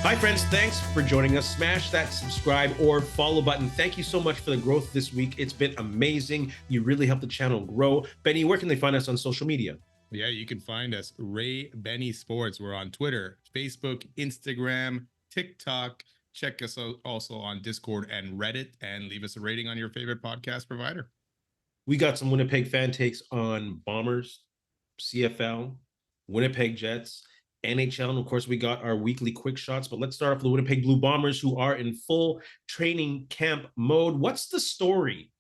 Hi, friends. Thanks for joining us. Smash that subscribe or follow button. Thank you so much for the growth this week. It's been amazing. You really helped the channel grow. Benny, where can they find us on social media? Yeah, you can find us, Ray Benny Sports. We're on Twitter, Facebook, Instagram, TikTok. Check us out also on Discord and Reddit, and leave us a rating on your favorite podcast provider. We got some Winnipeg fan takes on Bombers, CFL, Winnipeg Jets, NHL, and of course, we got our weekly quick shots. But let's start off with the Winnipeg Blue Bombers, who are in full training camp mode. What's the story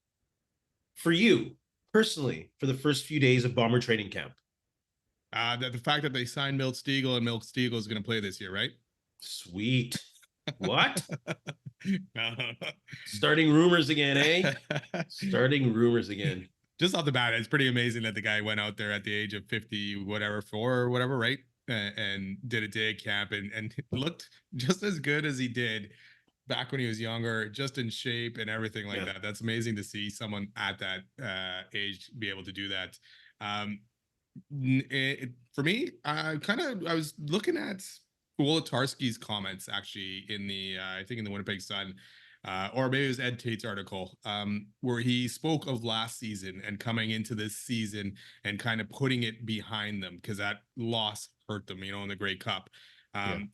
for you personally for the first few days of Bomber training camp? The fact that they signed Milt Stiegel, and Milt Stiegel is going to play this year, right? Sweet. What? No. Starting rumors again, eh? Starting rumors again. Just off the bat, it's pretty amazing that the guy went out there at the age of 50, whatever, 4 or whatever, right? And did a day camp and looked just as good as he did back when he was younger, just in shape and everything like that. That's amazing to see someone at that age be able to do that. For me, I was looking at Wolotarski's comments actually in the I think in the Winnipeg Sun, or maybe it was Ed Tate's article, where he spoke of last season and coming into this season and kind of putting it behind them because that loss hurt them, in the Grey Cup.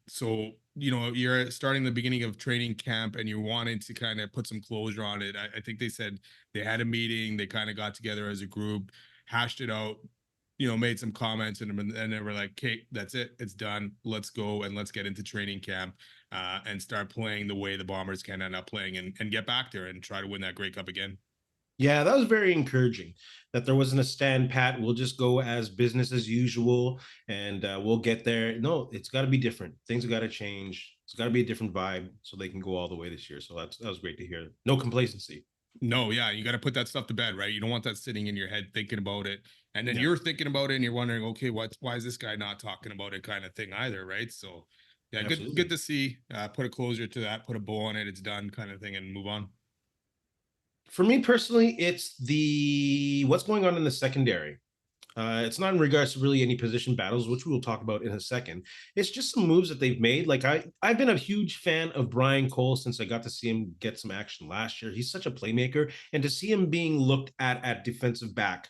So, you're starting the beginning of training camp and you're wanting to kind of put some closure on it. I think they said they had a meeting, they kind of got together as a group, hashed it out, made some comments, and they were like, "Okay, that's it. It's done. Let's go and let's get into training camp and start playing the way the Bombers can end up playing and get back there and try to win that Grey Cup again." Yeah, that was very encouraging that there wasn't a stand pat. We'll just go as business as usual and we'll get there. No, it's got to be different. Things have got to change. It's got to be a different vibe so they can go all the way this year. So that was great to hear. No complacency. No, yeah, you got to put that stuff to bed, right? You don't want that sitting in your head thinking about it, and then you're thinking about it, and you're wondering, okay, why is this guy not talking about it, kind of thing either, right? So, yeah, good to see. Put a closure to that, put a bow on it, it's done, kind of thing, and move on. For me personally, it's the what's going on in the secondary. It's not in regards to really any position battles, which we will talk about in a second. It's just some moves that they've made. Like I've been a huge fan of Brian Cole since I got to see him get some action last year. He's such a playmaker, and to see him being looked at defensive back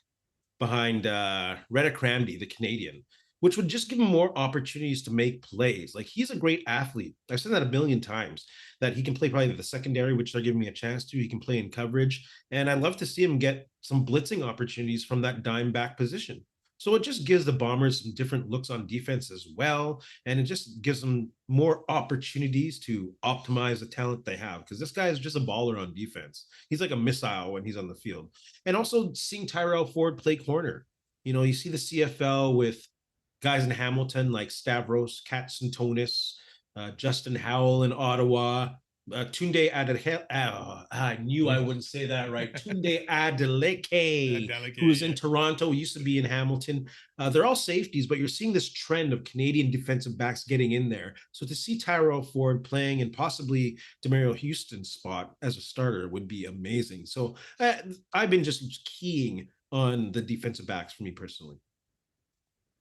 behind Retta Cramdy, the Canadian, which would just give him more opportunities to make plays. Like he's a great athlete. I've said that a million times that he can play probably the secondary, which they're giving me a chance to. He can play in coverage. And I love to see him get some blitzing opportunities from that dime back position. So it just gives the Bombers some different looks on defense as well. And it just gives them more opportunities to optimize the talent they have. Because this guy is just a baller on defense. He's like a missile when he's on the field. And also seeing Tyrell Ford play corner. You see the CFL with guys in Hamilton like Stavros Katsantonis, Justin Howell in Ottawa, Tunde Adeleke. I knew I wouldn't say that right. Tunde Adeleke, who's in Toronto, used to be in Hamilton. They're all safeties, but you're seeing this trend of Canadian defensive backs getting in there. So to see Tyrell Ford playing and possibly Demario Houston's spot as a starter would be amazing. So I've been just keying on the defensive backs for me personally.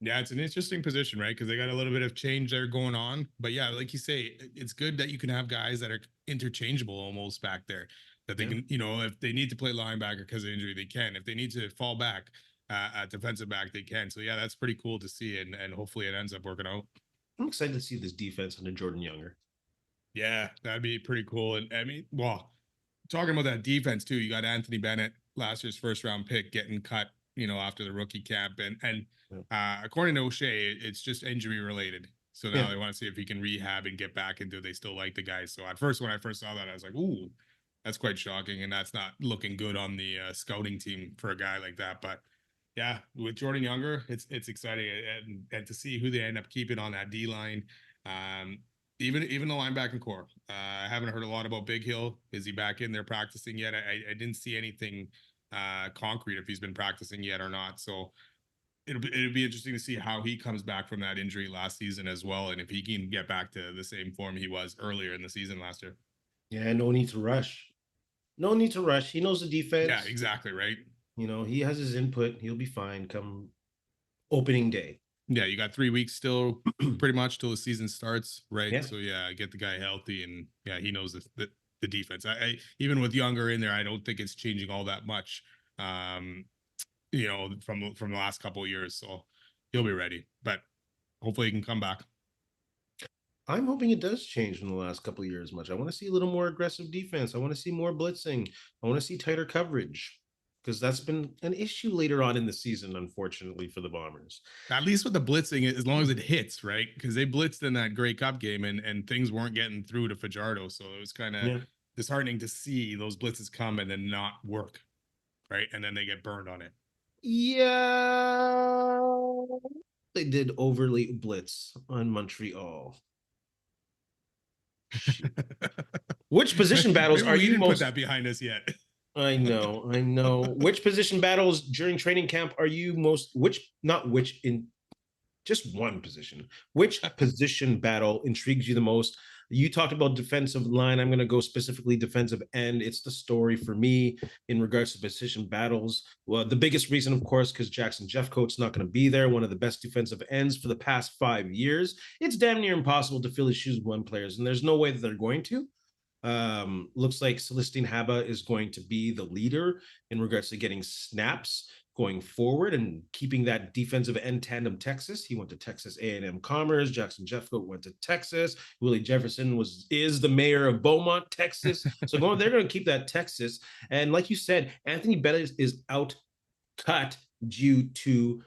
Yeah, it's an interesting position, right? Because they got a little bit of change there going on. But yeah, like you say, it's good that you can have guys that are interchangeable almost back there. That they can, if they need to play linebacker because of injury, they can. If they need to fall back at defensive back, they can. So yeah, that's pretty cool to see, and hopefully it ends up working out. I'm excited to see this defense under Jordan Younger. Yeah, that'd be pretty cool. And I mean, well, talking about that defense too, you got Anthony Bennett, last year's first round pick, getting cut, after the rookie camp, and according to O'Shea, it's just injury related. So now they want to see if he can rehab and get back into. They still like the guy. So at first, when I first saw that, I was like, "Ooh, that's quite shocking," and that's not looking good on the scouting team for a guy like that. But yeah, with Jordan Younger, it's exciting, and to see who they end up keeping on that D line. Even the linebacking core. I haven't heard a lot about Big Hill. Is he back in there practicing yet? I didn't see anything concrete if he's been practicing yet or not. So it'll be interesting to see how he comes back from that injury last season as well, and if he can get back to the same form he was earlier in the season last year. Yeah, no need to rush. No need to rush. He knows the defense. Yeah, exactly right. He has his input. He'll be fine come opening day. Yeah, you got 3 weeks still, pretty much till the season starts, right? Yeah. So yeah, get the guy healthy, and yeah, he knows the defense. I even with Younger in there, I don't think it's changing all that much. Um, from the last couple of years, so he'll be ready. But hopefully, he can come back. I'm hoping it does change in the last couple of years much. I want to see a little more aggressive defense. I want to see more blitzing. I want to see tighter coverage because that's been an issue later on in the season, unfortunately, for the Bombers. At least with the blitzing, as long as it hits, right? Because they blitzed in that Grey Cup game, and things weren't getting through to Fajardo, so it was kind of Yeah. disheartening to see those blitzes come and then not work, right? And then they get burned on it. Yeah. They did overly blitz on Montreal. Which position battles Maybe are we you didn't put most that behind us yet. I know, I know. Which position battles during training camp are you most not which in just one position. Which position battle intrigues you the most? You talked about defensive line. I'm going to go specifically defensive end. It's the story for me in regards to position battles. Well, the biggest reason, of course, because Jackson Jeffcoat's not going to be there, one of the best defensive ends for the past 5 years. It's damn near impossible to fill his shoes with one players, and there's no way that they're going to. Looks like Celestine Haba is going to be the leader in regards to getting snaps going forward and keeping that defensive end tandem Texas. He went to Texas A&M Commerce. Jackson Jeffcoat went to Texas. Willie Jefferson is the mayor of Beaumont, Texas. So they're going to keep that Texas. And like you said, Anthony Bennett is out cut due to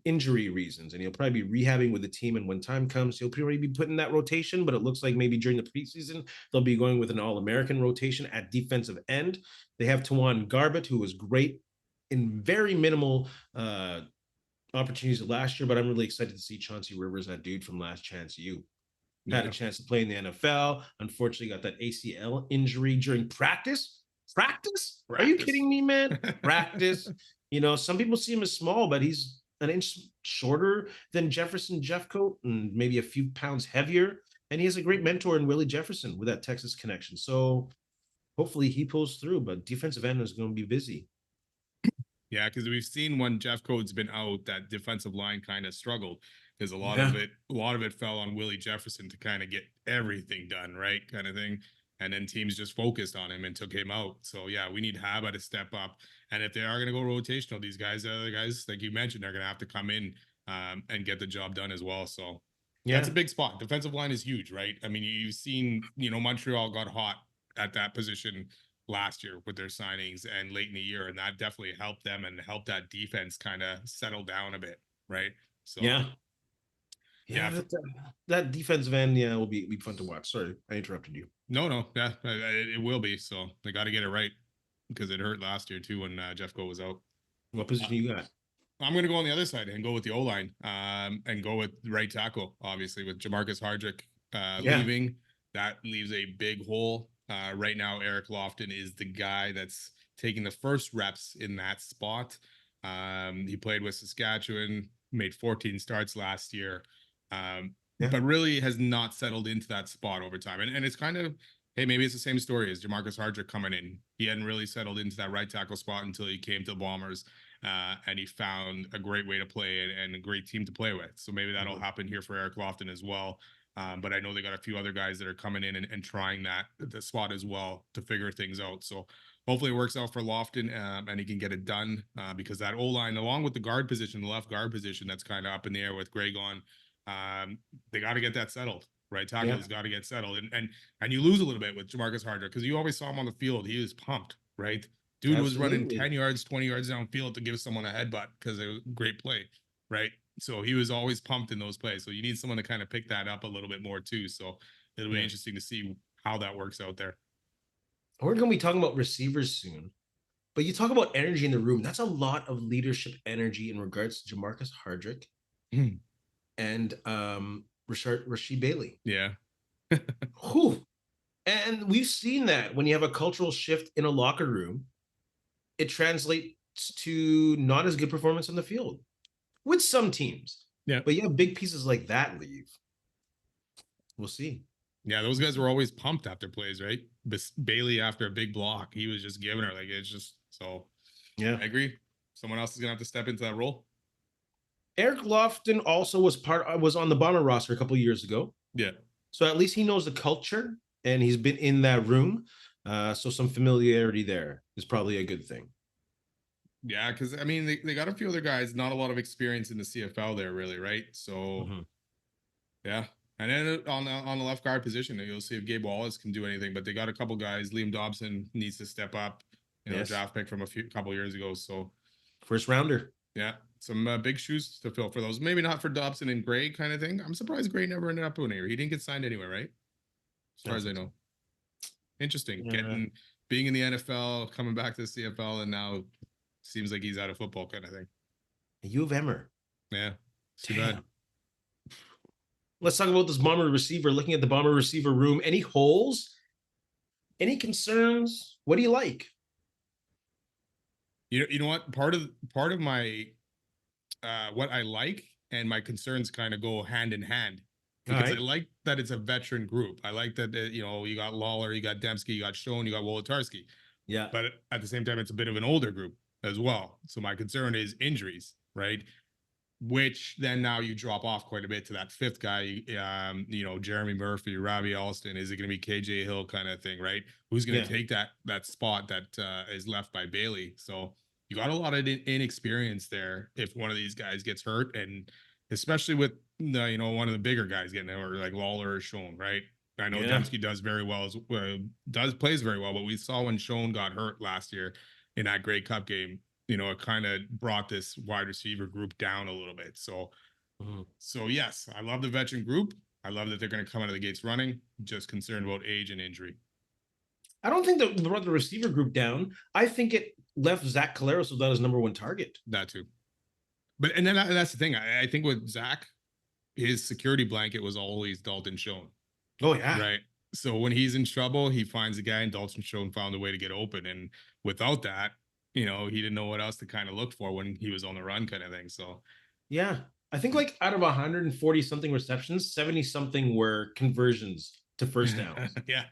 injury reasons, and he'll probably be rehabbing with the team. And when time comes, he'll probably be put in that rotation. But it looks like maybe during the preseason, they'll be going with an All-American rotation at defensive end. They have Tawan Garbett, who was great in very minimal opportunities last year, but I'm really excited to see Chauncey Rivers, that dude from Last Chance U. Had a chance to play in the NFL. Unfortunately, got that ACL injury during practice. Practice? Are you kidding me, man? Practice. Some people see him as small, but he's an inch shorter than Jefferson Jeffcoat and maybe a few pounds heavier. And he has a great mentor in Willie Jefferson with that Texas connection. So hopefully he pulls through, but defensive end is going to be busy. Yeah, because we've seen when Jeffcoat's been out, that defensive line kind of struggled because a lot of it fell on Willie Jefferson to kind of get everything done, right? Kind of thing. And then teams just focused on him and took him out. So yeah, we need Haba to step up. And if they are going to go rotational, these guys, the other guys, like you mentioned, are going to have to come in and get the job done as well. So yeah, it's a big spot. Defensive line is huge, right? I mean, you've seen, Montreal got hot at that position last year with their signings and late in the year, and that definitely helped them and helped that defense kind of settle down a bit, right? So yeah, that defensive end, will be fun to watch. Sorry, I interrupted you. No, yeah, it will be. So they got to get it right because it hurt last year too when Jeffco was out. What position you got? I'm going to go on the other side and go with the O-line and go with right tackle, obviously, with Jamarcus Hardrick leaving. That leaves a big hole. Right now, Eric Lofton is the guy that's taking the first reps in that spot. He played with Saskatchewan, made 14 starts last year, but really has not settled into that spot over time. And it's kind of, hey, maybe it's the same story as Jamarcus Hardrick coming in. He hadn't really settled into that right tackle spot until he came to the Bombers, and he found a great way to play and a great team to play with. So maybe that'll happen here for Eric Lofton as well. But I know they got a few other guys that are coming in and trying the spot as well to figure things out. So hopefully it works out for Lofton and he can get it done because that O-line, along with the guard position, the left guard position, that's kind of up in the air with Greg on, they got to get that settled. Right tackle has got to get settled, and you lose a little bit with Jamarcus Hardrick because you always saw him on the field. He was pumped, right? Dude was running 10 yards, 20 yards downfield to give someone a headbutt because it was a great play, right? So he was always pumped in those plays. So you need someone to kind of pick that up a little bit more too. So it'll be interesting to see how that works out there. We're going to be talking about receivers soon, but you talk about energy in the room. That's a lot of leadership energy in regards to Jamarcus Hardrick and Rasheed Bailey. Yeah. Whew. And we've seen that when you have a cultural shift in a locker room, it translates to not as good performance on the field with some teams. Yeah. But you have big pieces like that leave. We'll see. Yeah, those guys were always pumped after plays, right? Bailey after a big block, he was just giving her it's just so. Yeah, I agree. Someone else is gonna have to step into that role. Eric Lofton also was on the Bomber roster a couple of years ago. Yeah. So at least he knows the culture and he's been in that room. So some familiarity there is probably a good thing. Yeah, because I mean they got a few other guys, not a lot of experience in the CFL there, really, right? So yeah. And then on the left guard position, you'll see if Gabe Wallace can do anything, but they got a couple guys. Liam Dobson needs to step up, Yes. draft pick from couple years ago. So first rounder. Yeah, some big shoes to fill for those. Maybe not for Dobson and Gray kind of thing. I'm surprised Gray never ended up in here. He didn't get signed anywhere, right? As far as I know. Interesting. Being in the NFL, coming back to the CFL, and now seems like he's out of football kind of thing. U of Emmer. Yeah. Too bad. Let's talk about this Bomber receiver. Looking at the Bomber receiver room, any holes? Any concerns? What do you like? You know what? Part of my what I like and my concerns kind of go hand in hand, because I like that it's a veteran group. I like that you got Lawler, you got Dembski, you got Schoen, you got Wolotarski. Yeah. But at the same time, it's a bit of an older group as well. So my concern is injuries, right? Which then now you drop off quite a bit to that fifth guy, Jeremy Murphy, Robbie Alston. Is it going to be KJ Hill kind of thing, right? Who's going to take that spot that is left by Bailey? So you got a lot of inexperience there if one of these guys gets hurt, and especially with one of the bigger guys getting hurt, like Lawler or Schoen, right? I know Dembski does very well plays very well, but we saw when Schoen got hurt last year in that Grey Cup game, it kind of brought this wide receiver group down a little bit. So, so yes, I love the veteran group. I love that they're going to come out of the gates running. Just concerned about age and injury. I don't think that brought the receiver group down. I think it left Zach Collaros without his number one target. That too. But and then that's the thing. I think with Zach, his security blanket was always Dalton Schoen. Oh yeah. Right. So when he's in trouble, he finds a guy, and Dalton Schoen found a way to get open. And without that, he didn't know what else to kind of look for when he was on the run kind of thing. So yeah, I think like out of 140 something receptions, 70 something were conversions to first downs. Yeah.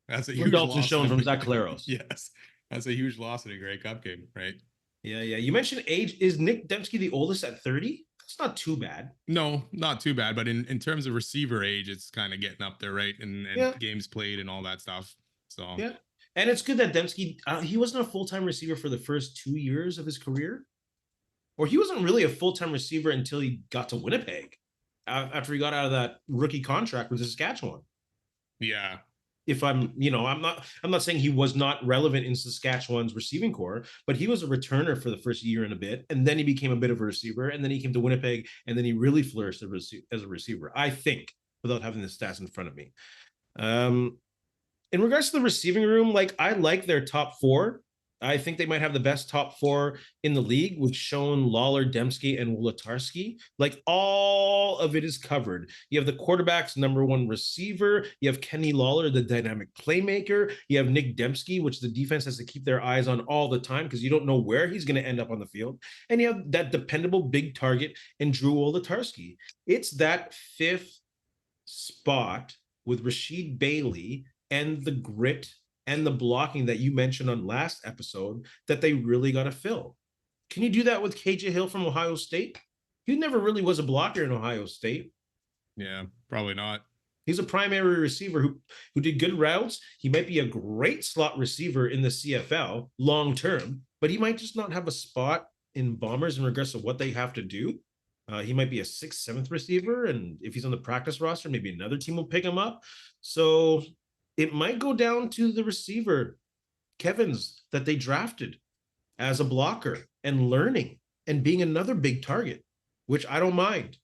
That's a huge Dalton loss. Schoen from Zach Collaros. Yes. That's a huge loss in a Grey Cup game, right? Yeah. You mentioned age. Is Nick Dembski the oldest at 30? That's not too bad. No, not too bad. But in terms of receiver age, it's kind of getting up there, right? And games played and all that stuff. So yeah. And it's good that Dembski, he wasn't a full-time receiver for the first 2 years of his career. Or he wasn't really a full-time receiver until he got to Winnipeg, after he got out of that rookie contract with Saskatchewan. Yeah. If I'm not saying he was not relevant in Saskatchewan's receiving core, but he was a returner for the first year and a bit, and then he became a bit of a receiver, and then he came to Winnipeg, and then he really flourished as a receiver, I think, without having the stats in front of me. In regards to the receiving room, I like their top four. I think they might have the best top four in the league with Schoen, Lawler, Dembski, and Wolotarski. All of it is covered. You have the quarterback's number one receiver. You have Kenny Lawler, the dynamic playmaker. You have Nick Dembski, which the defense has to keep their eyes on all the time because you don't know where he's going to end up on the field. And you have that dependable big target in Drew Wolotarski. It's that fifth spot with Rasheed Bailey and the grit and the blocking that you mentioned on last episode that they really got to fill. Can you do that with KJ Hill from Ohio State? He never really was a blocker in Ohio State. Yeah, probably not. He's a primary receiver who did good routes. He might be a great slot receiver in the CFL long term, but he might just not have a spot in Bombers in regards to what they have to do. He might be a 6th, 7th receiver, and if he's on the practice roster, maybe another team will pick him up. So it might go down to the receiver, Kevins, that they drafted as a blocker and learning and being another big target, which I don't mind.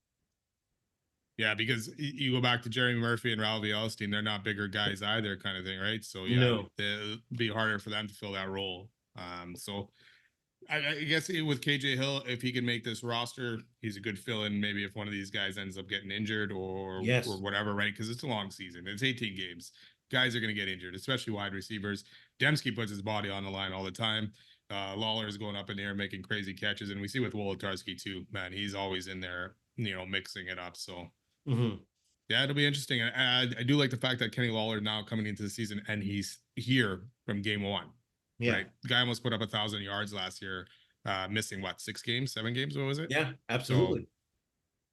Yeah, because you go back to Jeremy Murphy and Robbie Alston, they're not bigger guys either kind of thing, right? So, yeah, it'll be harder for them to fill that role. So I guess with KJ Hill, if he can make this roster, he's a good fill-in. Maybe if one of these guys ends up getting injured or whatever, right? Because it's a long season. It's 18 games. Guys are going to get injured, especially wide receivers. Dembski puts his body on the line all the time. Lawler is going up in the air making crazy catches, and we see with Wolotarski too. Man, he's always in there, mixing it up. So yeah, it'll be interesting. I do like the fact that Kenny Lawler now coming into the season and he's here from game one. Yeah, right? The guy almost put up 1,000 yards last year. missing 6 games, 7 games. What was it? Yeah, So, absolutely.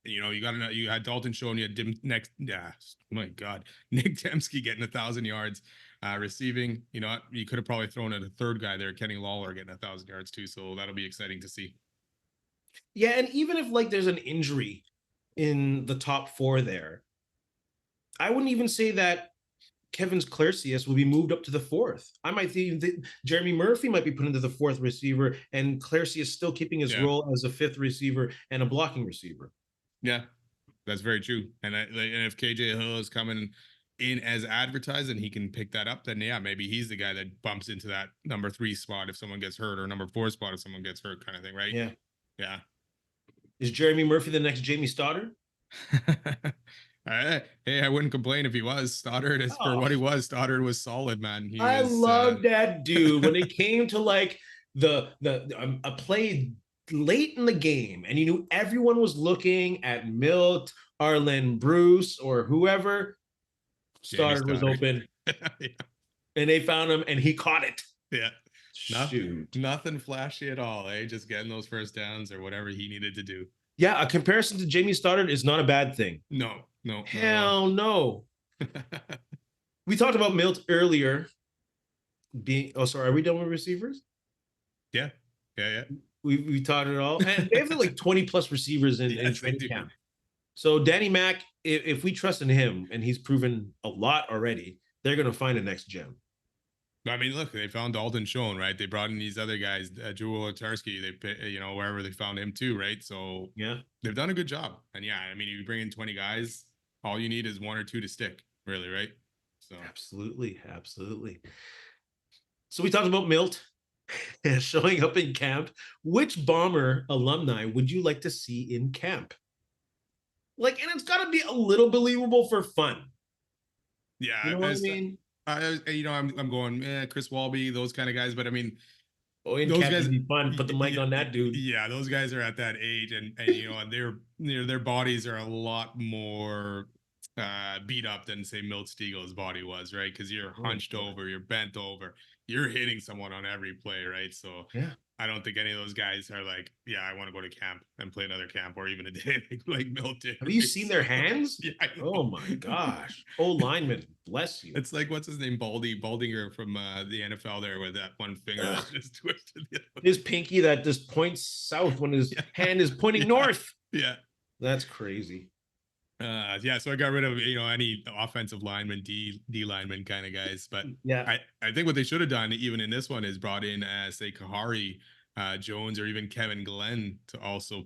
you got to know, you had Dalton Schoen, you had my God, Nick Dembski getting 1,000 yards receiving. You know, you could have probably thrown at a third guy there, Kenny Lawler getting 1,000 yards too. So that'll be exciting to see. Yeah, and even if like there's an injury in the top four there, I wouldn't even say that Kevin's Clercius will be moved up to the fourth. I might think that Jeremy Murphy might be put into the fourth receiver, and Clercius still keeping his role as a fifth receiver and a blocking receiver. Yeah, that's very true. And if KJ Hill is coming in as advertised and he can pick that up, then yeah, maybe he's the guy that bumps into that number 3 spot if someone gets hurt, or number 4 spot if someone gets hurt, kind of thing, right? Yeah. Yeah. Is Jeremy Murphy the next Jamie Stoddard? Hey, I wouldn't complain if he was. Stoddard, as for what he was, Stoddard was solid, man. I love that dude. When it came to like a play late in the game, and you knew everyone was looking at Milt, Arlen, Bruce, or whoever, Stoddard was open, yeah. and they found him, and he caught it. Yeah. Shoot. Nothing flashy at all, eh? Just getting those first downs or whatever he needed to do. Yeah, a comparison to Jamie Stoddard is not a bad thing. No. Hell no. We talked about Milt earlier. Are we done with receivers? Yeah. We talked it all. And they have like 20 plus receivers in training camp. So Danny Mac, if we trust in him, and he's proven a lot already, they're going to find a next gem. I mean, look, they found Dalton Schoen, right? They brought in these other guys, Jewel Otarski, wherever they found him too, right? So yeah, they've done a good job. And yeah, I mean, if you bring in 20 guys, all you need is 1 or 2 to stick, really, right? So absolutely. So we talked about Milt showing up in camp. Which Bomber alumni would you like to see in camp? Like, and it's got to be a little believable for fun. Yeah, you know what I mean. I'm going, Chris Walby, those kind of guys. But I mean, those guys would be fun. Put the mic on that dude. Yeah, those guys are at that age, and their bodies are a lot more beat up than say Milt Stiegel's body was, right? Because you're hunched over, you're bent over, you're hitting someone on every play, right? So yeah, I don't think any of those guys are like, yeah, I want to go to camp and play another camp, or even a day like Milt did. Have you seen their hands? Yeah, oh my gosh. Oh, lineman, bless you. It's like, what's his name? Baldinger from the NFL there, with that one finger just twisted. His pinky that just points south when his hand is pointing north. Yeah. That's crazy. So I got rid of any offensive lineman, D lineman kind of guys. But yeah, I think what they should have done, even in this one, is brought in say Kahari Jones or even Kevin Glenn to also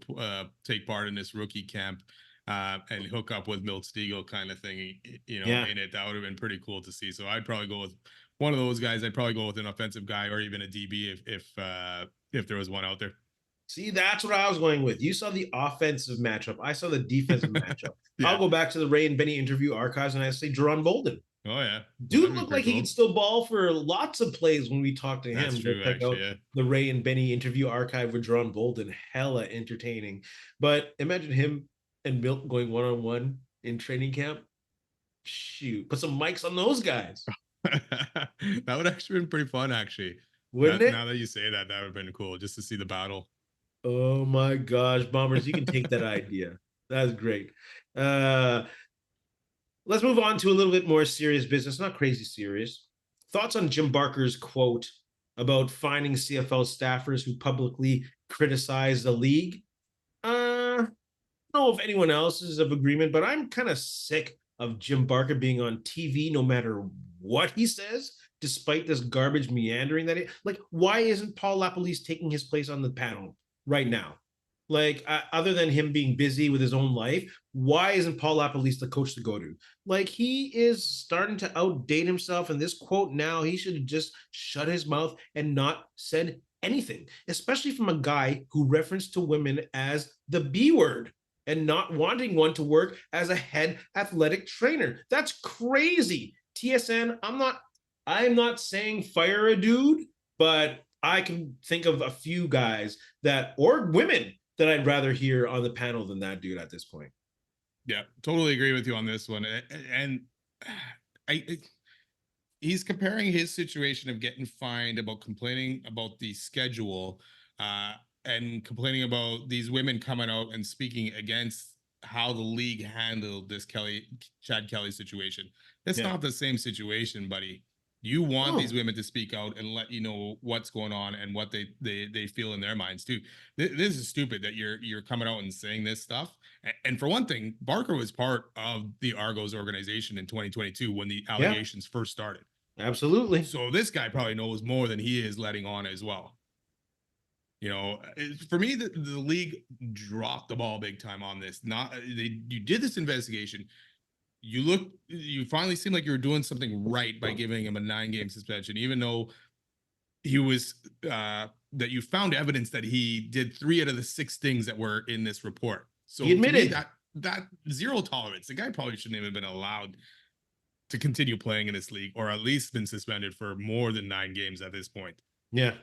take part in this rookie camp and hook up with Milt Stiegel kind of thing. In it, that would have been pretty cool to see. So I'd probably go with one of those guys. I'd probably go with an offensive guy or even a DB if there was one out there. See, that's what I was going with. You saw the offensive matchup. I saw the defensive matchup. Yeah. I'll go back to the Ray and Benny interview archives, and I say Jerron Bolden. Oh, yeah. Dude looked like he could still ball for lots of plays when we talked to him. That's true, actually, the Ray and Benny interview archive with Jerron Bolden. Hella entertaining. But imagine him and Milt going one-on-one in training camp. Shoot. Put some mics on those guys. That would actually been pretty fun, actually. Wouldn't it? Now that you say that, that would have been cool just to see the battle. Oh my gosh, Bombers, you can take that idea. That's great. Let's move on to a little bit more serious business, not crazy serious. Thoughts on Jim Barker's quote about finding CFL staffers who publicly criticize the league? I don't know if anyone else is of agreement, but I'm kind of sick of Jim Barker being on TV no matter what he says, despite this garbage meandering that why isn't Paul LaPolice taking his place on the panel right now? Other than him being busy with his own life, why isn't Paul LaPolice the coach to go to? He is starting to outdate himself. And this quote now, he should have just shut his mouth and not said anything, especially from a guy who referenced to women as the B word and not wanting one to work as a head athletic trainer. That's crazy. TSN, I'm not saying fire a dude, but I can think of a few guys or women that I'd rather hear on the panel than that dude at this point. Yeah, totally agree with you on this one. And he's comparing his situation of getting fined about complaining about the schedule. and complaining about these women coming out and speaking against how the league handled this Chad Kelly situation. It's Yeah. not the same situation, buddy. You want these Oh, women to speak out and let you know what's going on and what they feel in their minds too. This is stupid that you're coming out and saying this stuff. And for one thing, Barker was part of the Argos organization in 2022 when the yeah, allegations first started. absolutely. So this guy probably knows more than he is letting on as well. You know, for me, the league dropped the ball big time on this. You did this investigation. You finally seemed like you were doing something right by giving him a 9-game suspension, even though he was that you found evidence that he did 3 out of the 6 things that were in this report. So He to me, admitted. that zero tolerance. The guy probably shouldn't even been allowed to continue playing in this league, or at least been suspended for more than 9 games at this point. Yeah.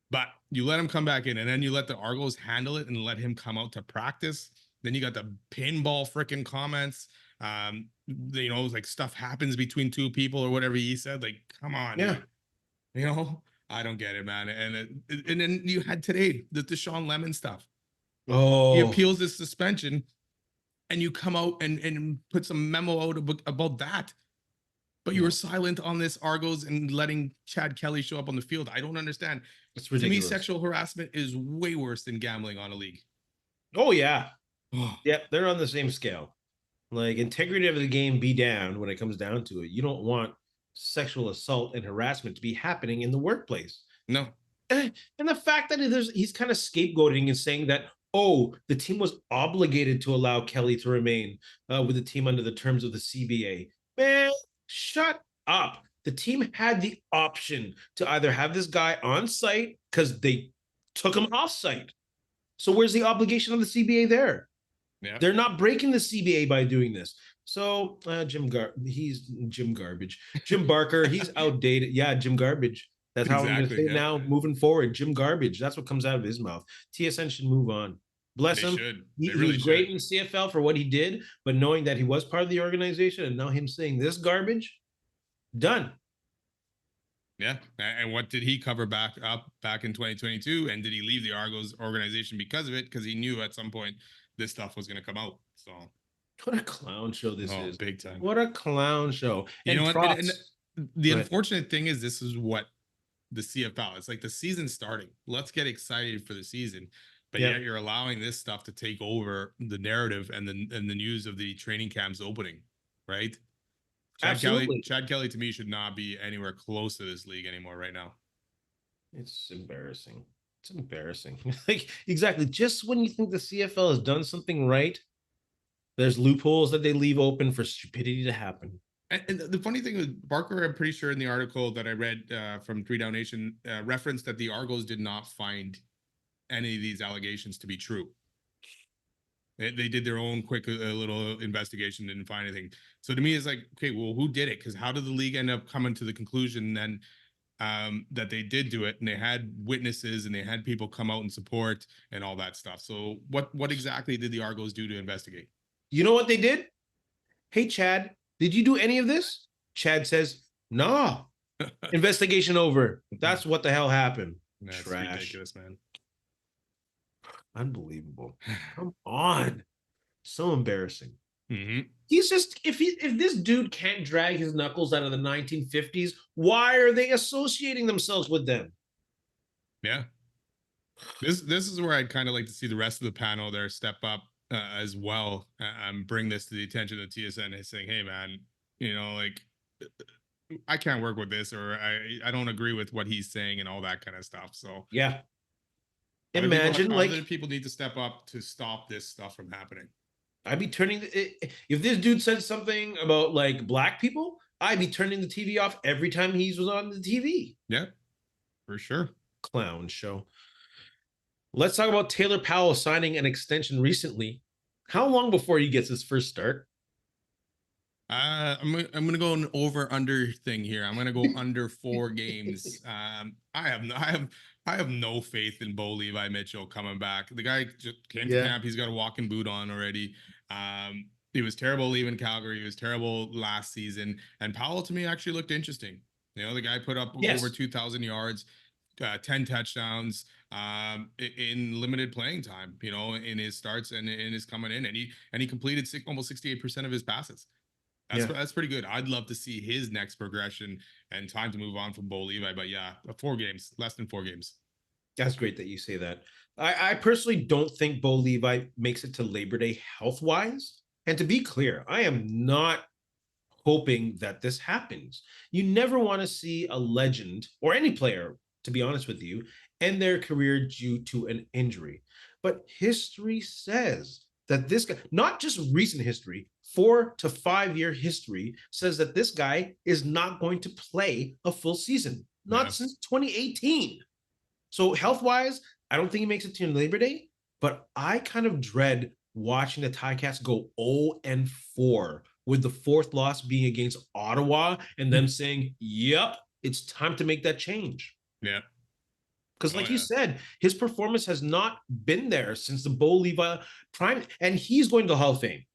But you let him come back in, and then you let the Argos handle it and let him come out to practice. Then you got the pinball freaking comments. You know, like stuff happens between 2 people or whatever he said. Like, come on, Yeah. dude. You know, I don't get it, man. And then you had today the Deshaun Lemon stuff. He Oh, appeals this suspension, and you come out and put some memo out about that. But you were silent on this Argos and letting Chad Kelly show up on the field. I don't understand. it's To me, ridiculous. sexual harassment is way worse than gambling on a league. Oh, yeah. Oh, Yeah, they're on the same scale. Like, integrity of the game be down when it comes down to it. You don't want sexual assault and harassment to be happening in the workplace. no. And the fact that he's kind of scapegoating and saying that, oh, the team was obligated to allow Kelly to remain with the team under the terms of the CBA. Man, shut up. The team had the option to either have this guy on site because they took him off site. So where's the obligation on the CBA there? Yeah. They're not breaking the CBA by doing this. So he's Jim Garbage. Jim Barker, he's outdated. Yeah, Jim Garbage. That's how I'm going to Exactly. say it Yeah. now moving forward. Jim Garbage. That's what comes out of his mouth. TSN should move on. Bless They him. should. He, They he really was great should. in the CFL for what he did, but knowing that he was part of the organization and now him saying this garbage, done. Yeah. And what did he cover back in 2022? And did he leave the Argos organization because of it? Because he knew at some point this stuff was going to come out. So What a clown show this is. big time. What a clown show. You And know what? props. And the Go ahead. unfortunate thing is this is what the CFL. It's like the season's starting. Let's get excited for the season. But Yeah. yet you're allowing this stuff to take over the narrative and the news of the training camps opening, right? Absolutely. Chad Kelly to me should not be anywhere close to this league anymore right now. It's embarrassing. It's embarrassing. Like, exactly. Just when you think the CFL has done something right, there's loopholes that they leave open for stupidity to happen. And the funny thing with Barker, I'm pretty sure in the article that I read from 3 Down Nation referenced that the Argos did not find any of these allegations to be true. They did their own quick little investigation, didn't find anything. So to me, it's like, okay, well, who did it? Because how did the league end up coming to the conclusion then that they did do it, and they had witnesses and they had people come out and support and all that stuff? So what exactly did the Argos do to investigate? You know what they did? Hey, Chad, did you do any of this? Chad says, no. Investigation over. That's what the hell happened. That's Trash. ridiculous, man. Unbelievable. Come on. So embarrassing. Mm-hmm. He's just if this dude can't drag his knuckles out of the 1950s, why are they associating themselves with them? Yeah. This is where I'd kind of like to see the rest of the panel there step up as well and bring this to the attention of TSN and saying, hey man, you know, like I can't work with this, or I don't agree with what he's saying and all that kind of stuff. So Yeah. Imagine other people need to step up to stop this stuff from happening. I'd be turning if this dude said something about like black people, I'd be turning the TV off every time he was on the TV. Yeah, for sure. Clown show. Let's talk about Taylor Powell signing an extension recently. How long before he gets his first start? I'm gonna go an over under thing here. I'm gonna go under 4 games. I have no faith in Bo Levi Mitchell coming back. The guy just came to camp. He's got a walking boot on already. He was terrible leaving Calgary. He was terrible last season. And Powell to me actually looked interesting. You know, the guy put up over 2,000 yards. 10 touchdowns in limited playing time, in his starts and in his coming in, and he completed almost 68% of his passes. That's pretty good. I'd love to see his next progression and time to move on from Bo Levi. But yeah, 4 games, less than 4 games. That's great that you say that. I personally don't think Bo Levi makes it to Labor Day health-wise. And to be clear, I am not hoping that this happens. You never want to see a legend or any player, to be honest with you, end their career due to an injury. But history says that this guy, not just recent history, 4 to 5 year history, says that this guy is not going to play a full season, not since 2018. So health-wise, I don't think he makes it to Labor Day, but I kind of dread watching the Ticats go 0-4 with the 4th loss being against Ottawa and them saying, yep, it's time to make that change. Yeah. Because like you said, his performance has not been there since the Bo Levi prime, and he's going to the Hall of Fame.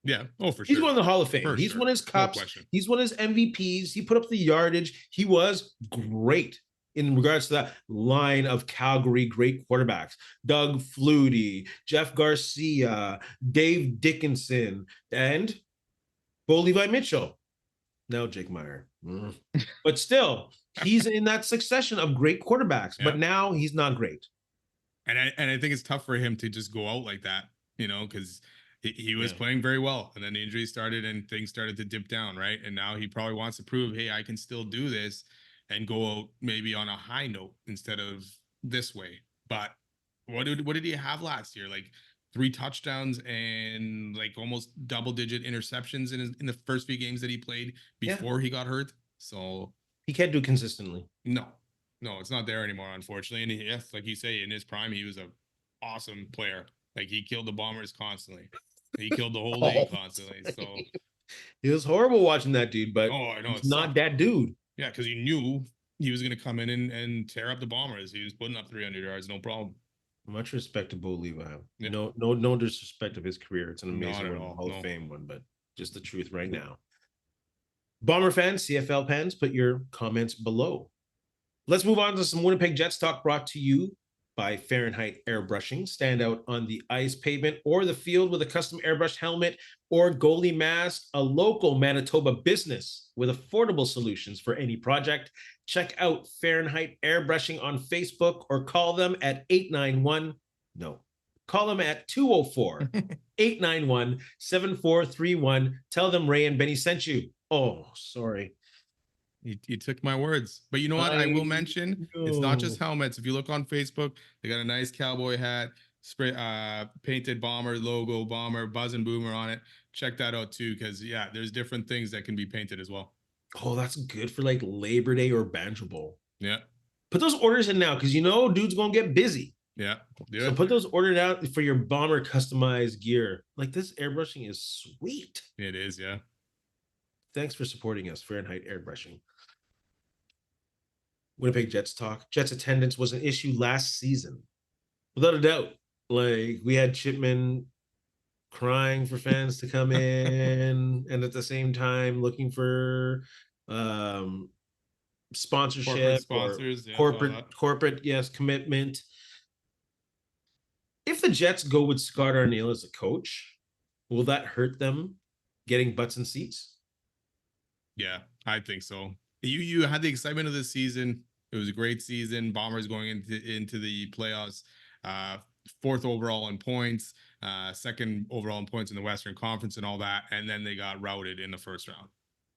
Yeah. Oh, for sure. He's going to the Hall of Fame. He's won his cups. No, he's won his MVPs. He put up the yardage. He was great in regards to that line of Calgary great quarterbacks. Doug Flutie, Jeff Garcia, Dave Dickinson, and Bo Levi Mitchell. Now Jake Meyer. But still, he's in that succession of great quarterbacks, but now he's not great. And I think it's tough for him to just go out like that, because he was playing very well, and then the injury started and things started to dip down, right? And now he probably wants to prove, hey, I can still do this and go out maybe on a high note instead of this way. But what did he have last year? Like 3 touchdowns and like almost double-digit interceptions in the first few games that he played before he got hurt. So he can't do consistently. No, it's not there anymore, unfortunately. And yes, like you say, in his prime, he was an awesome player. Like he killed the Bombers constantly. He killed the whole league constantly. So it was horrible watching that dude, but I know it's not that dude. Yeah, because he knew he was going to come in and tear up the Bombers. He was putting up 300 yards, no problem. Much respect to Bo Levi. Yeah. No disrespect of his career. It's an amazing one, Hall of Fame one, but just the truth right now. Bomber fans, CFL fans, put your comments below. Let's move on to some Winnipeg Jets talk brought to you by Fahrenheit Airbrushing. Stand out on the ice, pavement, or the field with a custom airbrush helmet or goalie mask, a local Manitoba business with affordable solutions for any project. Check out Fahrenheit Airbrushing on Facebook or call them at 204-891-7431. Tell them Ray and Benny sent you. Oh, sorry. You took my words. But you know what? I will mention, it's not just helmets. If you look on Facebook, they got a nice cowboy hat, spray painted Bomber logo, Bomber, Buzz and Boomer on it. Check that out too, because there's different things that can be painted as well. Oh, that's good for like Labor Day or Banjo Bowl. Yeah. Put those orders in now, because dude's gonna get busy. Yeah. So put those orders out for your Bomber customized gear. Like, this airbrushing is sweet. It is, yeah. Thanks for supporting us, Fahrenheit Airbrushing. Winnipeg Jets talk. Jets attendance was an issue last season, without a doubt. Like, we had Chipman crying for fans to come in, and at the same time looking for sponsorship, sponsors, corporate, yes, commitment. If the Jets go with Scott Arniel as a coach, will that hurt them getting butts and seats? Yeah, I think so. You had the excitement of the season. It was a great season. Bombers going into the playoffs, 4th overall in points, 2nd overall in points in the Western Conference and all that, and then they got routed in the first round.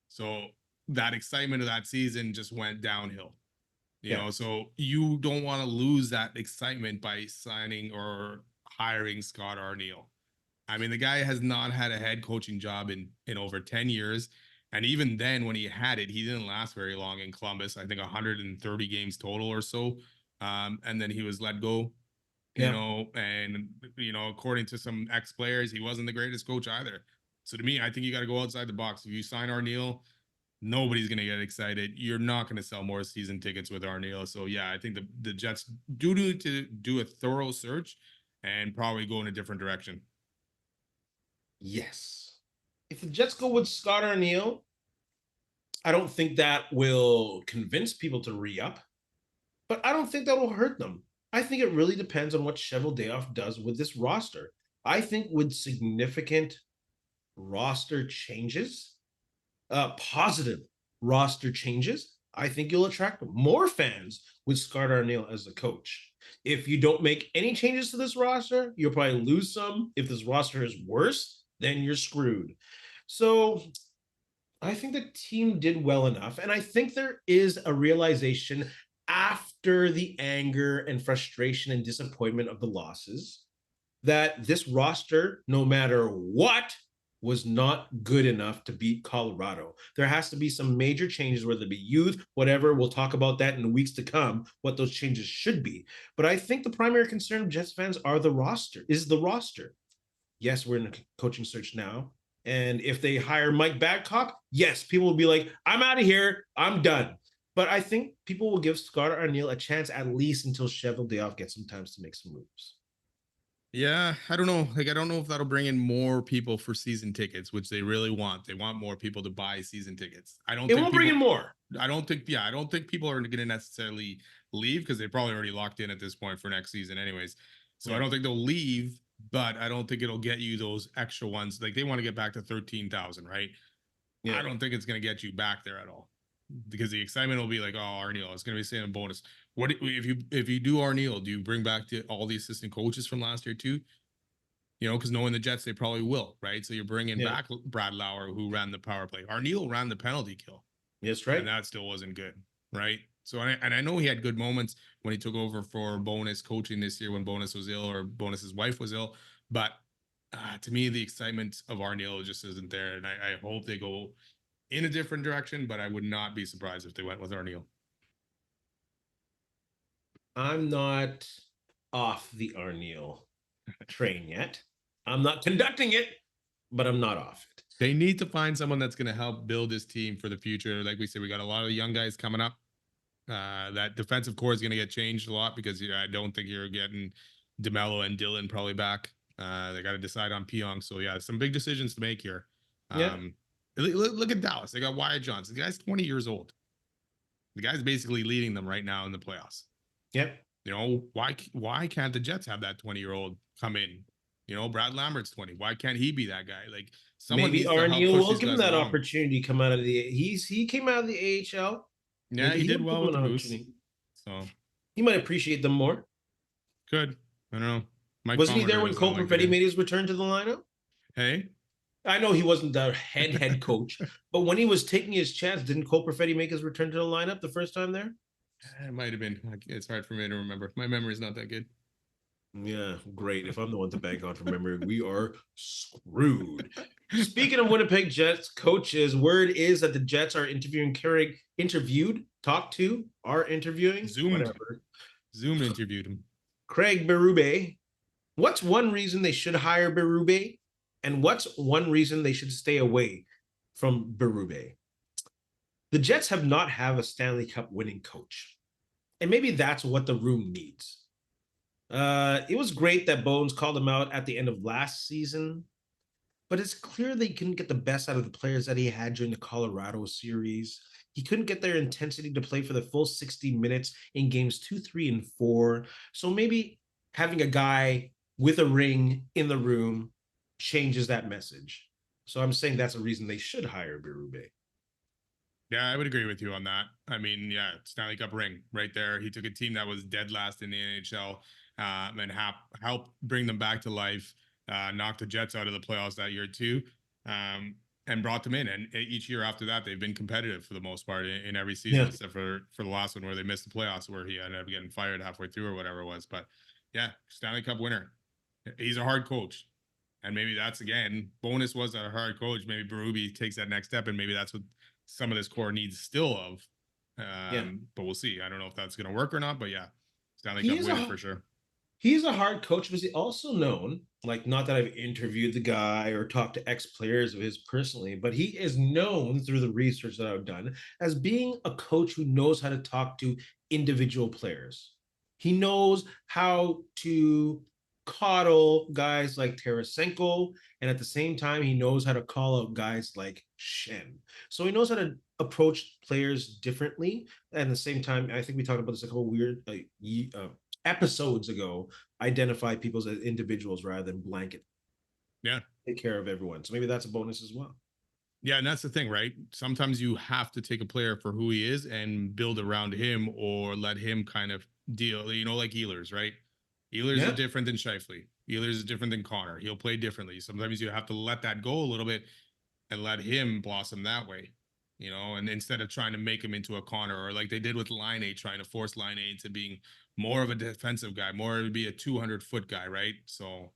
So that excitement of that season just went downhill. You know, so you don't want to lose that excitement by signing or hiring Scott Arniel. I mean, the guy has not had a head coaching job in over 10 years. And even then, when he had it, he didn't last very long in Columbus. I think 130 games total or so. And then he was let go, and, according to some ex-players, he wasn't the greatest coach either. So to me, I think you got to go outside the box. If you sign Arniel, nobody's going to get excited. You're not going to sell more season tickets with Arniel. So, yeah, I think the Jets do need to do a thorough search and probably go in a different direction. Yes. If the Jets go with Scott Arniel, I don't think that will convince people to re-up. but I don't think that will hurt them. I think it really depends on what Cheveldayoff does with this roster. I think with significant roster changes, positive roster changes, I think you'll attract more fans with Scott Arniel as the coach. If you don't make any changes to this roster, you'll probably lose some. If this roster is worse, then you're screwed. So I think the team did well enough. And I think there is a realization after the anger and frustration and disappointment of the losses that this roster, no matter what, was not good enough to beat Colorado. There has to be some major changes, whether it be youth, whatever. We'll talk about that in the weeks to come, what those changes should be. But I think the primary concern of Jets fans are the roster, is the roster. Yes, we're in a coaching search now. And if they hire Mike Babcock, yes, people will be like, I'm out of here. I'm done. But I think people will give Scott Arniel a chance at least until Cheveldayoff gets some time to make some moves. Yeah, I don't know. Like, I don't know if that'll bring in more people for season tickets, which they really want. They want more people to buy season tickets. I don't. It won't bring in more. I don't think. Yeah, I don't think people are going to necessarily leave because they probably already locked in at this point for next season, anyways. So I don't think they'll leave, but I don't think it'll get you those extra ones. Like they want to get back to 13,000, right? Yeah. I don't think it's going to get you back there at all because the excitement will be like, oh, Arniel, it's going to be saying a bonus. What if you do Arniel? Do you bring back all the assistant coaches from last year too? You know, because knowing the Jets, they probably will, right? So you're bringing back Brad Lauer, who ran the power play. Arniel ran the penalty kill. Yes, right. And that still wasn't good, right? So, and I know he had good moments when he took over for Bonus coaching this year when Bonus was ill or Bonus's wife was ill. But to me, the excitement of Arniel just isn't there. And I hope they go in a different direction, but I would not be surprised if they went with Arniel. I'm not off the Arniel train yet. I'm not conducting it, but I'm not off it. They need to find someone that's going to help build this team for the future. Like we said, we got a lot of young guys coming up. That defensive core is going to get changed a lot because I don't think you're getting DeMello and Dylan probably back. They got to decide on Pionk. So yeah, some big decisions to make here. Look at Dallas. They got Wyatt Johnson. The guy's 20 years old. The guy's basically leading them right now in the playoffs. Yep. You know, why can't the Jets have that 20-year-old come in? You know, Brad Lambert's 20. Why can't he be that guy? Like someone maybe Arniel will give him that opportunity. Come out of he came out of the AHL. Yeah, he did well with the Moose. So he might appreciate them more. Good. I don't know. Wasn't he there when Cole Perfetti made his return to the lineup? Hey, I know he wasn't the head coach, but when he was taking his chance, didn't Cole Perfetti make his return to the lineup the first time there? It might have been. It's hard for me to remember. My memory's not that good. Yeah, great. If I'm the one to bank on from memory, we are screwed. Speaking of Winnipeg Jets coaches, word is that the Jets are interviewing Zoom interviewed him. Craig Berube. What's one reason they should hire Berube? And what's one reason they should stay away from Berube? The Jets have not have a Stanley Cup winning coach. And maybe that's what the room needs. It was great that Bones called him out at the end of last season, but it's clear they couldn't get the best out of the players that he had during the Colorado series. He couldn't get their intensity to play for the full 60 minutes in games 2, 3, and 4. So maybe having a guy with a ring in the room changes that message. So I'm saying that's a reason they should hire Berube. Yeah, I would agree with you on that. I mean, yeah, Stanley Cup ring right there. He took a team that was dead last in the NHL and helped bring them back to life, knocked the Jets out of the playoffs that year too, and brought them in. And each year after that, they've been competitive for the most part in every season, except for the last one where they missed the playoffs, where he ended up getting fired halfway through or whatever it was. But yeah, Stanley Cup winner. He's a hard coach. And maybe that's, again, Bonus was a hard coach. Maybe Berube takes that next step, and maybe that's what some of this core needs still of. But we'll see. I don't know if that's going to work or not, but yeah, Stanley Cup winner for sure. He's a hard coach, but he's also known, like, not that I've interviewed the guy or talked to ex-players of his personally, but he is known through the research that I've done as being a coach who knows how to talk to individual players. He knows how to coddle guys like Tarasenko, and at the same time, he knows how to call out guys like Shen. So he knows how to approach players differently. And at the same time, I think we talked about this a couple weird episodes ago. Identify people as individuals rather than blanket. Yeah. Take care of everyone. So maybe that's a bonus as well. Yeah, and that's the thing, right? Sometimes you have to take a player for who he is and build around him, or let him kind of deal, like Ehlers, right? Ehlers is different than Scheifele. Ehlers is different than Connor. He'll play differently. Sometimes you have to let that go a little bit and let him blossom that way, and instead of trying to make him into a Connor, or like they did with Line A, trying to force Line A into being more of a defensive guy, more to be a 200-foot guy, right? So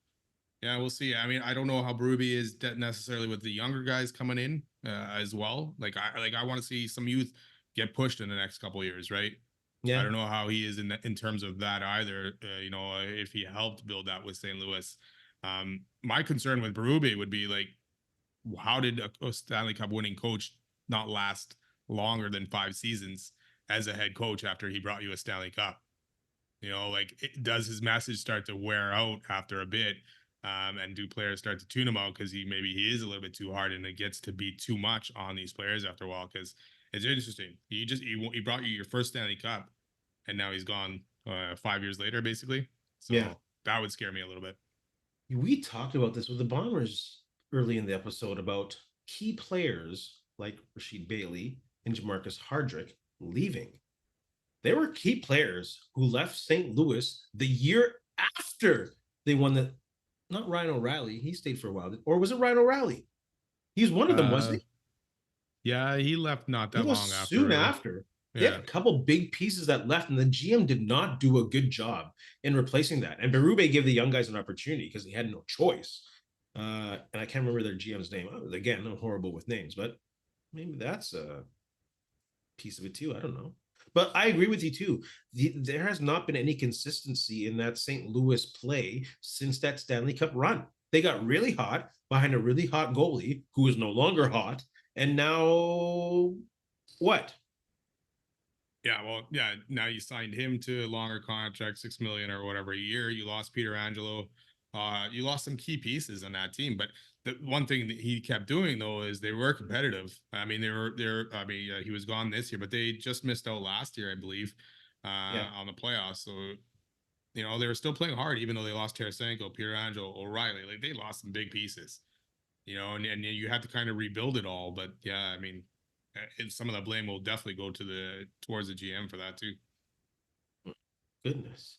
yeah, we'll see. I mean, I don't know how Berube is necessarily with the younger guys coming in as well. I want to see some youth get pushed in the next couple of years, right? Yeah. I don't know how he is in terms of that either. If he helped build that with St. Louis. My concern with Berube would be like, how did a Stanley Cup winning coach not last longer than 5 seasons as a head coach after he brought you a Stanley Cup? Does his message start to wear out after a bit? And do players start to tune him out because he is a little bit too hard, and it gets to be too much on these players after a while? Because it's interesting. He brought you your first Stanley Cup, and now he's gone 5 years later, basically. So that would scare me a little bit. We talked about this with the Bombers early in the episode about key players like Rashid Bailey and Jamarcus Hardrick leaving. There were key players who left St. Louis the year after they won the. Not Ryan O'Reilly. He stayed for a while. Or was it Ryan O'Reilly? He's one of them, wasn't he? Yeah, he left not that long after. Soon after. They had a couple big pieces that left, and the GM did not do a good job in replacing that. And Berube gave the young guys an opportunity because he had no choice. And I can't remember their GM's name. Again, I'm horrible with names, but maybe that's a piece of it too. I don't know. But I agree with you too. There has not been any consistency in that St. Louis play since that Stanley Cup run. They got really hot behind a really hot goalie who is no longer hot. And now what? Yeah, well, yeah. Now you signed him to a longer contract, $6 million or whatever a year. You lost Peter Angelo. You lost some key pieces on that team. But the one thing that he kept doing though is they were competitive. I mean, he was gone this year, but they just missed out last year, I believe, on the playoffs. So they were still playing hard, even though they lost Tarasenko, Peter Angelo, O'Reilly. Like, they lost some big pieces, and you had to kind of rebuild it all. But yeah, I mean, some of the blame will definitely go towards the GM for that too. Goodness.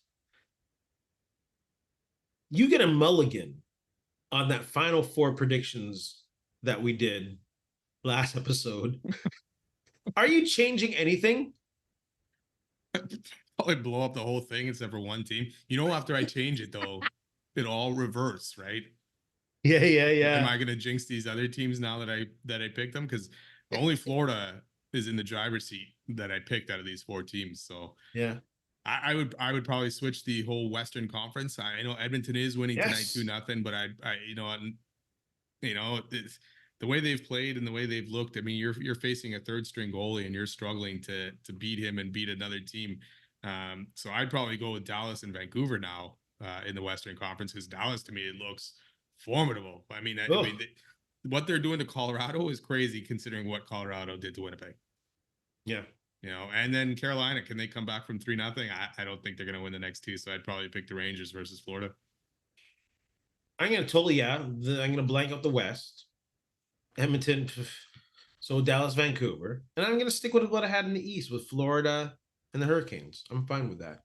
You get a mulligan on that final 4 predictions that we did last episode. Are you changing anything? Probably blow up the whole thing except for one team. After I change it though, it all reverse, right? Yeah. Am I gonna jinx these other teams now that I picked them? Because only Florida is in the driver's seat that I picked out of these 4 teams. So yeah. I would probably switch the whole Western Conference. I know Edmonton is winning tonight 2-0, but the way they've played and the way they've looked. I mean, you're facing a 3rd string goalie and you're struggling to beat him and beat another team. So I'd probably go with Dallas and Vancouver now in the Western Conference, because Dallas, to me, it looks formidable. I mean, what they're doing to Colorado is crazy considering what Colorado did to Winnipeg. Yeah. And then Carolina, can they come back from 3-0? I don't think they're going to win the next 2, so I'd probably pick the Rangers versus Florida. I'm going to blank out the West. Edmonton, so Dallas, Vancouver. And I'm going to stick with what I had in the East with Florida and the Hurricanes. I'm fine with that.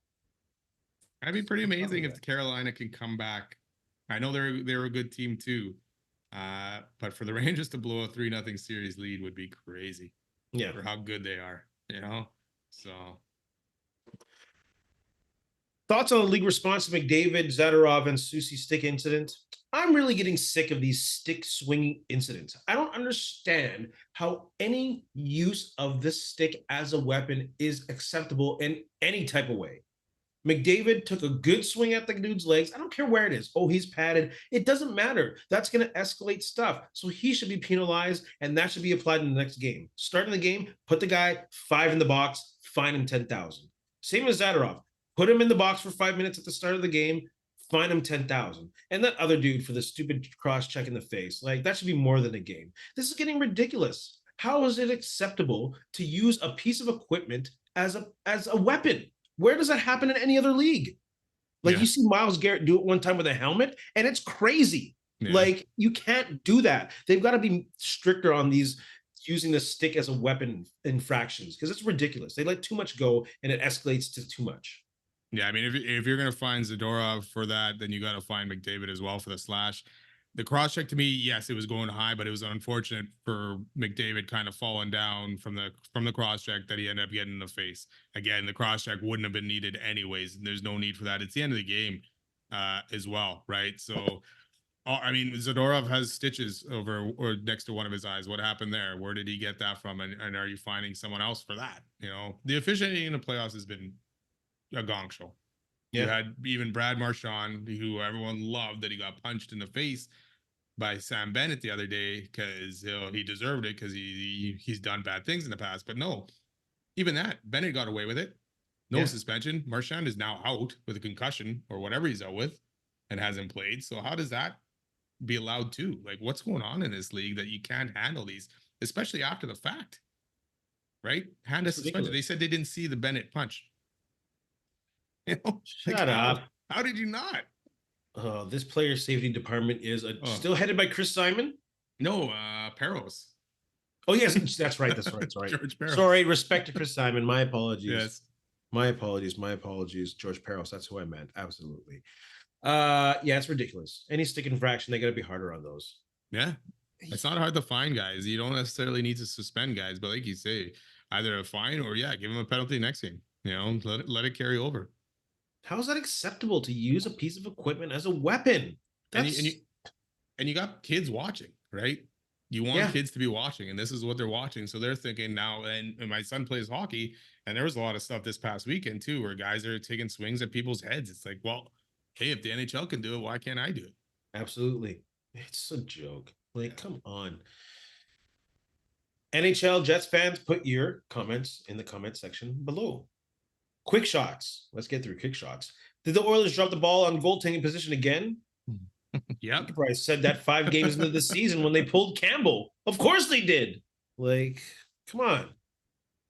That'd be pretty amazing if the Carolina can come back. I know they're a good team too. But for the Rangers to blow a 3-0 series lead would be crazy. Yeah. For how good they are, So thoughts on the league response to McDavid, Zadorov, and Soucy stick incident? I'm really getting sick of these stick swinging incidents. I don't understand how any use of this stick as a weapon is acceptable in any type of way. McDavid took a good swing at the dude's legs. I don't care where it is. Oh, he's padded. It doesn't matter. That's going to escalate stuff. So he should be penalized, and that should be applied in the next game. Starting the game, put the guy 5 in the box, fine him 10,000. Same as Zadorov. Put him in the box for 5 minutes at the start of the game, fine him 10,000. And that other dude for the stupid cross check in the face, like that should be more than a game. This is getting ridiculous. How is it acceptable to use a piece of equipment as a weapon? Where does that happen in any other league? Like, you see Myles Garrett do it one time with a helmet, and it's crazy. Yeah. Like, you can't do that. They've got to be stricter on these using the stick as a weapon infractions, because it's ridiculous. They let too much go, and it escalates to too much. Yeah, I mean, if you're gonna find Zadorov for that, then you got to find McDavid as well for the slash. The cross check, to me, yes, it was going high, but it was unfortunate for McDavid kind of falling down from the cross check that he ended up getting in the face. Again, the cross check wouldn't have been needed anyways, and there's no need for that. It's the end of the game as well, right? So, I mean, Zadorov has stitches over or next to one of his eyes. What happened there? Where did he get that from? And are you finding someone else for that? You know, the officiating in the playoffs has been a gong show. Yeah. You had even Brad Marchand, who everyone loved, that he got punched in the face by Sam Bennett the other day because he deserved it because he's done bad things in the past. But no, even that, Bennett got away with it. No suspension. Marchand is now out with a concussion or whatever he's out with and hasn't played. So how does that be allowed too? Like, what's going on in this league that you can't handle these, especially after the fact? Right? Hand a suspension. They said they didn't see the Bennett punch. You know, Shut up. How did you not? This player safety department is still headed by Chris Simon. No, Peros. Oh yes, that's right. That's right. Sorry, George Peros. Sorry, respect to Chris Simon. My apologies. Yes, my apologies. George Peros. That's who I meant. Absolutely. Yeah, it's ridiculous. Any stick infraction, they got to be harder on those. Yeah, it's not hard to find guys. You don't necessarily need to suspend guys, but like you say, either a fine or give them a penalty next game. You know, let it carry over. How is that acceptable to use a piece of equipment as a weapon? And you got kids watching, right? You want kids to be watching, and this is what they're watching. So they're thinking now, and my son plays hockey, and there was a lot of stuff this past weekend too, where guys are taking swings at people's heads. It's like, well, hey, if the NHL can do it, why can't I do it? Absolutely. It's a joke. Like, come on. NHL Jets fans, put your comments in the comment section below. Quick shots. Let's get through quick shots. Did the Oilers drop the ball on goaltending position again? Yeah. I said that 5 games into the season when they pulled Campbell. Of course they did. Like, come on.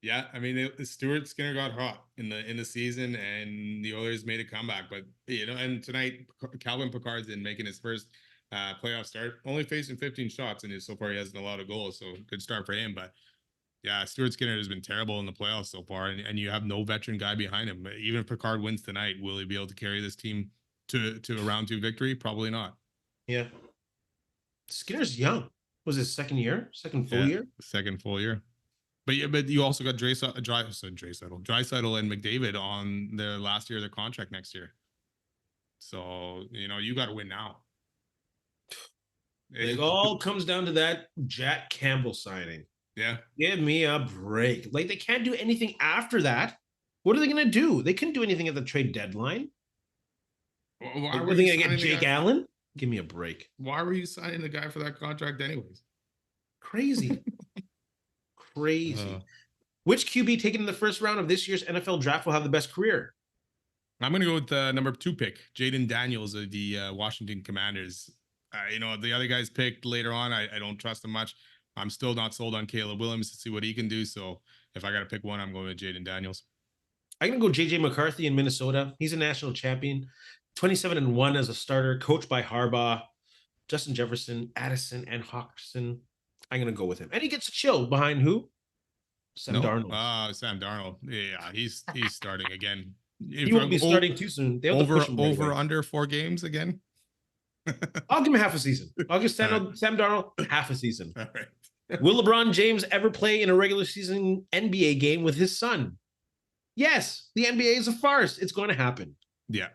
Yeah, I mean, Stuart Skinner got hot in the season, and the Oilers made a comeback. But and tonight, Calvin Pickard's in making his first playoff start, only facing 15 shots, and so far he hasn't allowed a goal. So good start for him. But yeah, Stuart Skinner has been terrible in the playoffs so far, and you have no veteran guy behind him. Even if Pickard wins tonight, will he be able to carry this team to a round 2 victory? Probably not. Yeah. Skinner's young. Was his second year? Second full year? Second full year. But you also got Draisaitl and McDavid on their last year of their contract next year. So, you got to win now. It all comes down to that Jack Campbell signing. Yeah. Give me a break. Like, they can't do anything after that. What are they going to do? They couldn't do anything at the trade deadline. Why were they going to get Jake Allen? Give me a break. Why were you signing the guy for that contract anyways? Crazy. Crazy. Which QB taken in the first round of this year's NFL draft will have the best career? I'm going to go with the number 2 pick, Jaden Daniels of the Washington Commanders. The other guys picked later on, I don't trust him much. I'm still not sold on Caleb Williams to see what he can do. So if I got to pick one, I'm going with Jaden Daniels. I'm going to go JJ McCarthy in Minnesota. He's a national champion. 27-1 as a starter, coached by Harbaugh, Justin Jefferson, Addison, and Hawkinson. I'm going to go with him. And he gets a chill behind who? Sam Darnold. Sam Darnold. Yeah, he's starting again. He won't be starting too soon. They over under 4 games again. I'll give him half a season. I'll give Sam Darnold half a season. All right. Will LeBron James ever play in a regular season NBA game with his son? Yes, the NBA is a farce. It's going to happen. Yeah.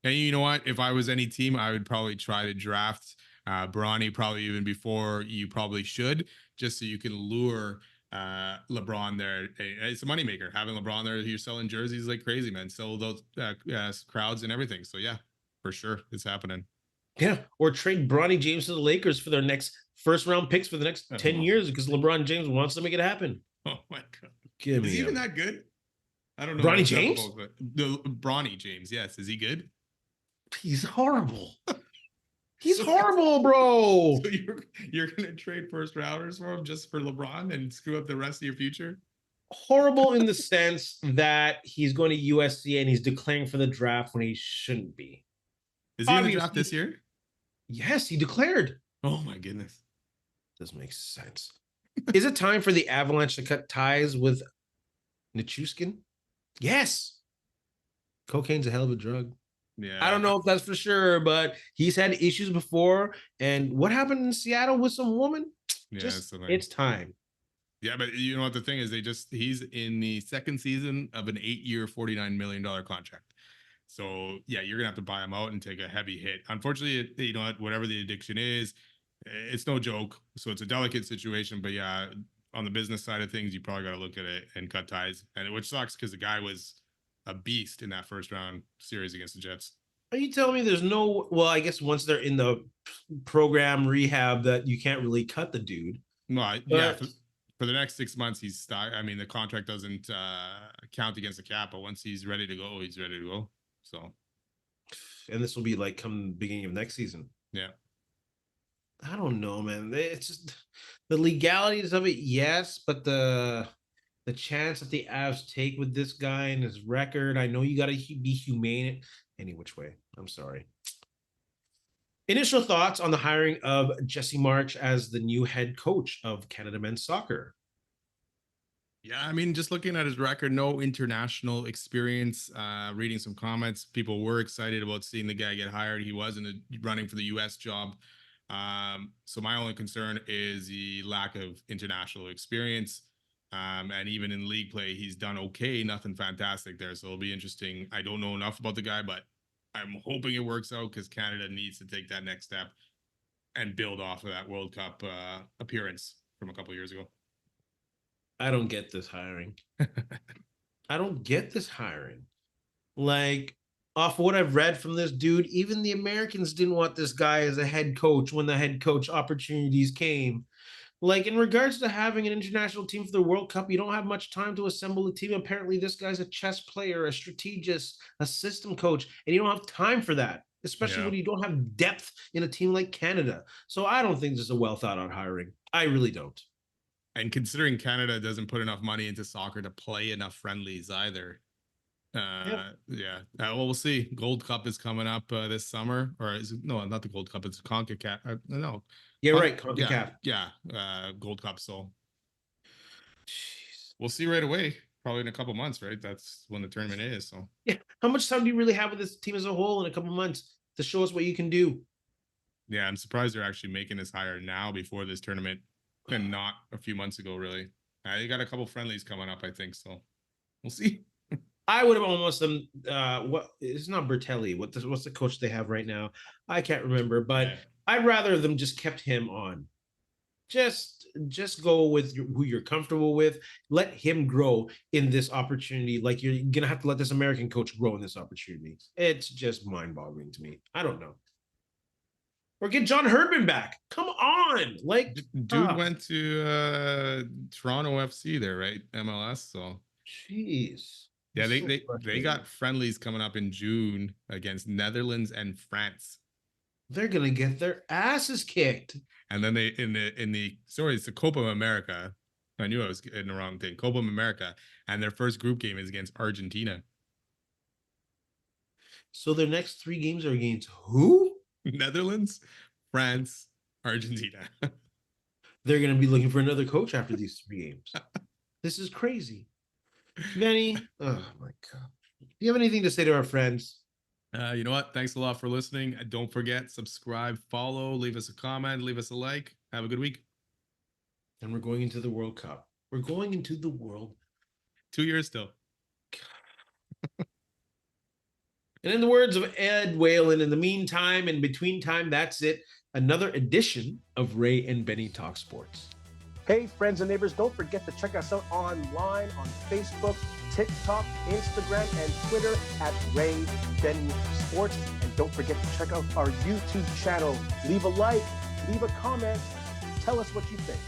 And you know what? If I was any team, I would probably try to draft Bronny probably even before you probably should, just so you can lure LeBron there. It's a moneymaker. Having LeBron there, you're selling jerseys like crazy, man. Sell those crowds and everything. So yeah, for sure, it's happening. Yeah, or trade Bronny James to the Lakers for their next first-round picks for the next 10 years because LeBron James wants to make it happen. Oh my God. Is he even that good? I don't know. Bronny James? The Bronny James, yes. Is he good? He's horrible. He's horrible, bro. So you're gonna trade first rounders for him just for LeBron and screw up the rest of your future? Horrible in the sense that he's going to USC and he's declaring for the draft when he shouldn't be. Is he in the draft this year? Yes, he declared. Oh my goodness. Doesn't make sense. Is it time for the Avalanche to cut ties with Nichushkin? Yes. Cocaine's a hell of a drug. Yeah. I don't know if that's for sure, but he's had issues before. And what happened in Seattle with some woman? Yeah, It's time. Yeah, but you know what the thing is? He's in the second season of an 8-year, $49 million contract. So yeah, you're gonna have to buy him out and take a heavy hit. Unfortunately, you know, whatever the addiction is, it's no joke. So it's a delicate situation. But yeah, on the business side of things, you probably got to look at it and cut ties. And which sucks because the guy was a beast in that first round series against the Jets. Are you telling me there's no? Well, I guess once they're in the program rehab, that you can't really cut the dude. No, yeah. For the next 6 months, he's stuck. I mean, the contract doesn't count against the cap, but once he's ready to go, he's ready to go. So, and this will be like come beginning of next season. Yeah. I don't know, man. It's just the legalities of it, yes, but the chance that the Avs take with this guy and his record, I know you got to be humane any which way. I'm sorry. Initial thoughts on the hiring of Jesse March as the new head coach of Canada Men's Soccer. Yeah, I mean, just looking at his record, no international experience. Reading some comments, people were excited about seeing the guy get hired. He was in the running for the U.S. job. So my only concern is the lack of international experience. And even in league play, he's done okay, nothing fantastic there. So it'll be interesting. I don't know enough about the guy, but I'm hoping it works out because Canada needs to take that next step and build off of that World Cup appearance from a couple of years ago. I don't get this hiring. I don't get this hiring. Like, off what I've read from this dude, even the Americans didn't want this guy as a head coach when the head coach opportunities came. Like, in regards to having an international team for the World Cup, you don't have much time to assemble a team. Apparently, this guy's a chess player, a strategist, a system coach, and you don't have time for that, especially when you don't have depth in a team like Canada. So I don't think this is a well thought out hiring. I really don't. And considering Canada doesn't put enough money into soccer to play enough friendlies either. Well, we'll see. Gold Cup is coming up this summer, or is it, no, not the Gold Cup. It's CONCACAF. No. Yeah, right. CONCACAF. Yeah. Gold Cup. So we'll see right away. Probably in a couple months, right? That's when the tournament is. So yeah. How much time do you really have with this team as a whole in a couple months to show us what you can do? Yeah, I'm surprised they're actually making this hire now before this tournament and not a few months ago, really. You got a couple friendlies coming up, I think. So we'll see. I would have almost done what it's not Bertelli. What's the coach they have right now? I can't remember, but I'd rather them just kept him on. Just go with who you're comfortable with. Let him grow in this opportunity. Like, you're gonna have to let this American coach grow in this opportunity. It's just mind-boggling to me. I don't know. Or get John Herdman back. Come on. Like, dude went to Toronto FC there, right? MLS. So jeez. Yeah, they got friendlies coming up in June against Netherlands and France. They're gonna get their asses kicked. And then they in the it's the Copa America. I knew I was in the wrong thing. Copa America, and their first group game is against Argentina. So their next 3 games are against who? Netherlands, France, Argentina. They're gonna be looking for another coach after these 3 games. This is crazy. Vinny, oh my God. Do you have anything to say to our friends? You know what? Thanks a lot for listening. Don't forget, subscribe, follow, leave us a comment, leave us a like. Have a good week. And we're going into the World Cup. We're going into the World. 2 years still. And in the words of Ed Whalen, in the meantime, in between time, that's it. Another edition of Ray and Benny Talk Sports. Hey, friends and neighbors, don't forget to check us out online on Facebook, TikTok, Instagram, and Twitter at Ray Benny Sports. And don't forget to check out our YouTube channel. Leave a like, leave a comment, tell us what you think.